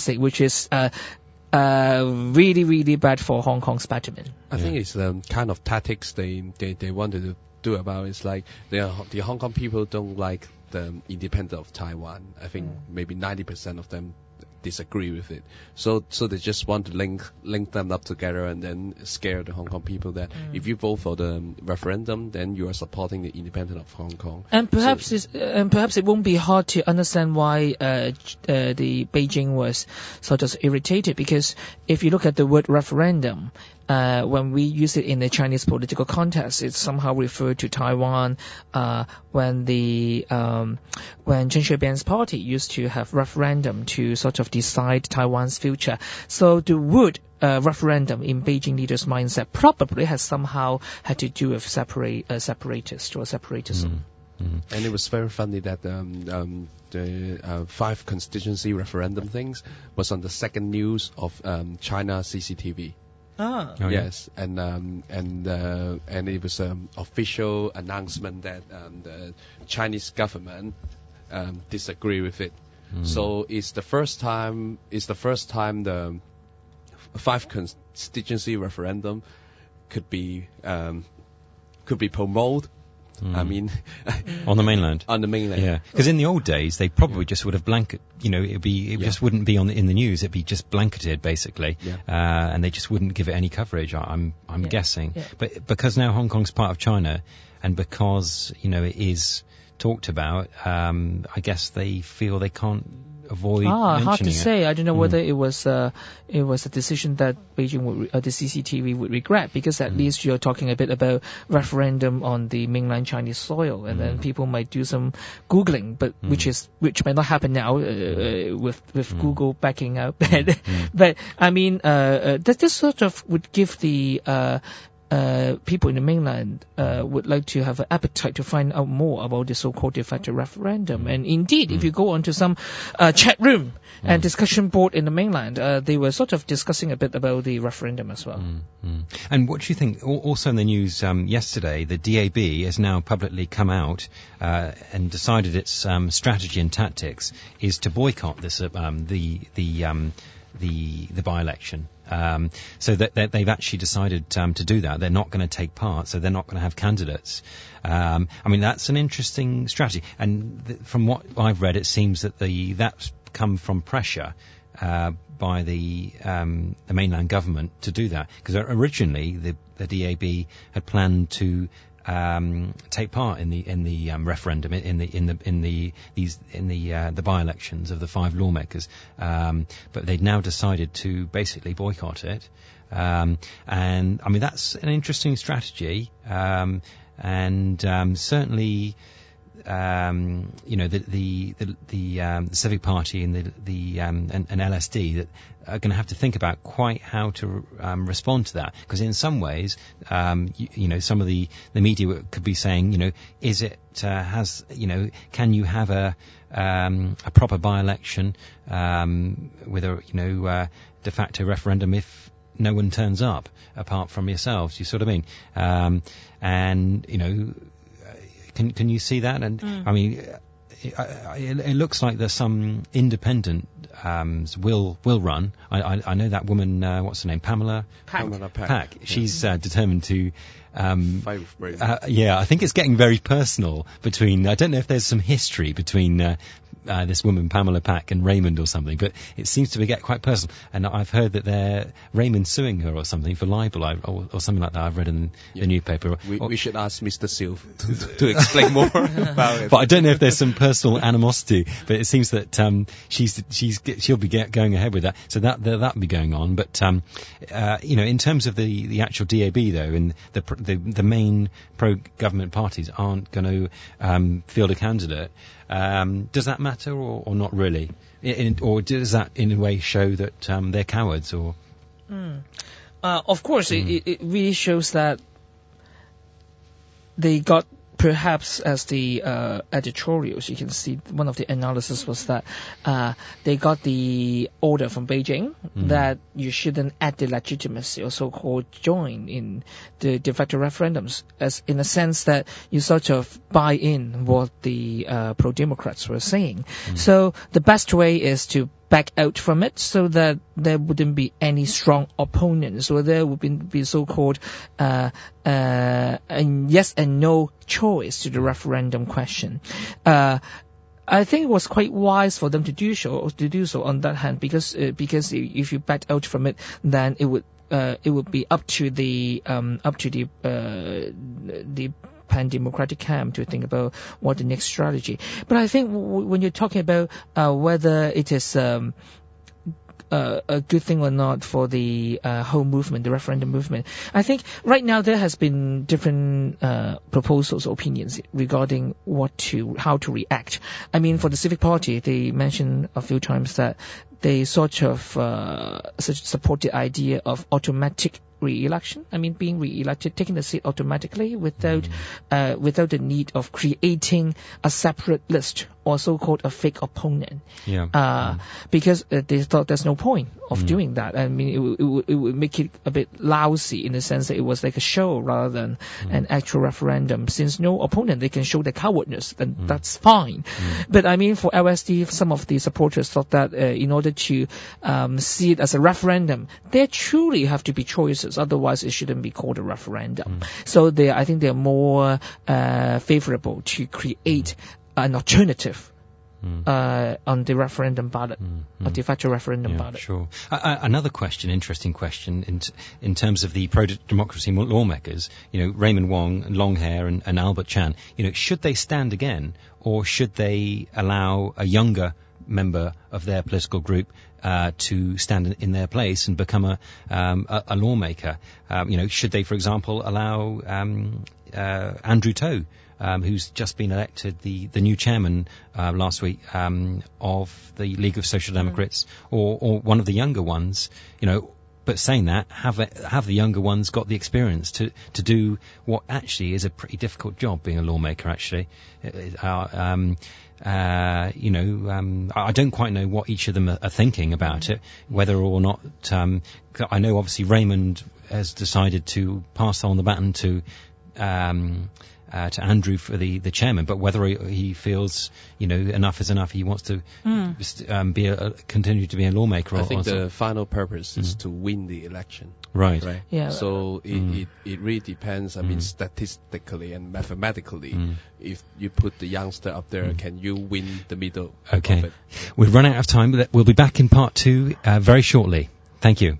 policy, which is really, really bad for Hong Kong's betterment. I think it's kind of tactics they wanted to do about. It's like the Hong Kong people don't like the independence of Taiwan. I think maybe 90% of them disagree with it. So they just want to link them up together and then scare the Hong Kong people that if you vote for the referendum, then you are supporting the independence of Hong Kong. And perhaps it won't be hard to understand why the Beijing was sort of irritated, because if you look at the word referendum, when we use it in the Chinese political context, it somehow referred to Taiwan. When Chen Shui-bian's party used to have referendum to sort of decide Taiwan's future. So the word referendum in Beijing leaders' mindset probably has somehow had to do with separatist or separatism. And it was very funny that the 5 constituency referendum things was on the second news of China CCTV. Oh, yes, and it was an official announcement that the Chinese government disagree with it. So it's the first time the 5 constituency referendum could be promoted. I mean, on the mainland. On the mainland, yeah. Because in the old days, they probably just would have it just wouldn't be in the news. It'd be just blanketed, basically, and they just wouldn't give it any coverage. I'm guessing, but because now Hong Kong's part of China, and because it is talked about, I guess they feel they can't avoid mentioning hard to it. say. I don't know whether it was a decision that Beijing the CCTV would regret, because at least you're talking a bit about referendum on the mainland Chinese soil, and then people might do some googling, but which may not happen now with Google backing up. But I mean, that this sort of would give the people in the mainland would like to have an appetite to find out more about the so-called de facto referendum. And indeed, if you go onto some chat room and discussion board in the mainland, they were sort of discussing a bit about the referendum as well. And what do you think? Also in the news yesterday, the DAB has now publicly come out and decided its strategy and tactics is to boycott this the by-election. So that they've actually decided to do that. They're not going to take part, so they're not going to have candidates. I mean, that's an interesting strategy. And from what I've read, it seems that that's come from pressure by the mainland government to do that. Because originally the DAB had planned to take part in the referendum in the by-elections of the 5 lawmakers, but they'd now decided to basically boycott it, and I mean that's an interesting strategy, and certainly. The Civic Party and and LSD that are going to have to think about quite how to respond to that, because in some ways, some of the media could be saying, is it can you have a proper by-election with a de facto referendum if no one turns up apart from yourselves? You sort of mean, Can you see that? And I mean, it looks like there's some independent will run. I know that woman. What's her name? Pamela Pack. She's determined to. Fight with Raymond. I think it's getting very personal between. I don't know if there's some history between this woman Pamela Pack and Raymond or something, but it seems to get quite personal. And I've heard that Raymond suing her or something for libel or something like that. I've read in the newspaper. We should ask Mr. Silv to explain more about it. But I don't know if there's some personal animosity. But it seems that she'll be going ahead with that. So that'll be going on. But in terms of the actual DAB though, and the main pro-government parties aren't going to field a candidate. Does that matter or not really? Or does that in a way show that they're cowards? Or of course, it really shows that they got, perhaps as the editorials, you can see one of the analysis was that they got the order from Beijing that you shouldn't add the legitimacy or so-called join in the de facto referendums, as in a sense that you sort of buy in what the pro-democrats were saying. So the best way is to back out from it so that there wouldn't be any strong opponents, or there would be so-called a yes and no choice to the referendum question. I think it was quite wise for them to do so on that hand, because if you back out from it, then it would be up to the pan-democratic camp to think about what the next strategy. But I think when you're talking about whether it is a good thing or not for the whole movement, the referendum movement, I think right now there has been different proposals or opinions regarding how to react. I mean, for the Civic Party, they mentioned a few times that they sort of support the idea of automatic re-election. I mean, being re-elected, taking the seat automatically without the need of creating a separate list or so-called a fake opponent. Because they thought there's no point of doing that. I mean, it would make it a bit lousy in the sense that it was like a show rather than an actual referendum. Since no opponent, they can show their cowardness, then that's fine. But I mean, for LSD, some of the supporters thought that in order to see it as a referendum, there truly have to be choices. Otherwise, it shouldn't be called a referendum. So I think they're more favorable to create an alternative on the referendum ballot, or de facto referendum ballot. Sure. Another question, interesting question, in terms of the pro-democracy lawmakers, Raymond Wang, long hair, and Albert Chan, should they stand again, or should they allow a younger member of their political group to stand in their place and become a lawmaker? Should they, for example, allow Andrew To, who's just been elected the new chairman last week of the League of Social Democrats, or one of the younger ones, but saying that, have the younger ones got the experience to do what actually is a pretty difficult job, being a lawmaker, actually. I don't quite know what each of them are thinking about it, whether or not, I know obviously Raymond has decided to pass on the baton to Andrew for the chairman, but whether he feels enough is enough, he wants to continue to be a lawmaker. I think the final purpose is to win the election. Right. Yeah. So it really depends. I mean, statistically and mathematically, if you put the youngster up there, can you win the middle? Okay. Of it? We've run out of time, but we'll be back in part 2 very shortly. Thank you.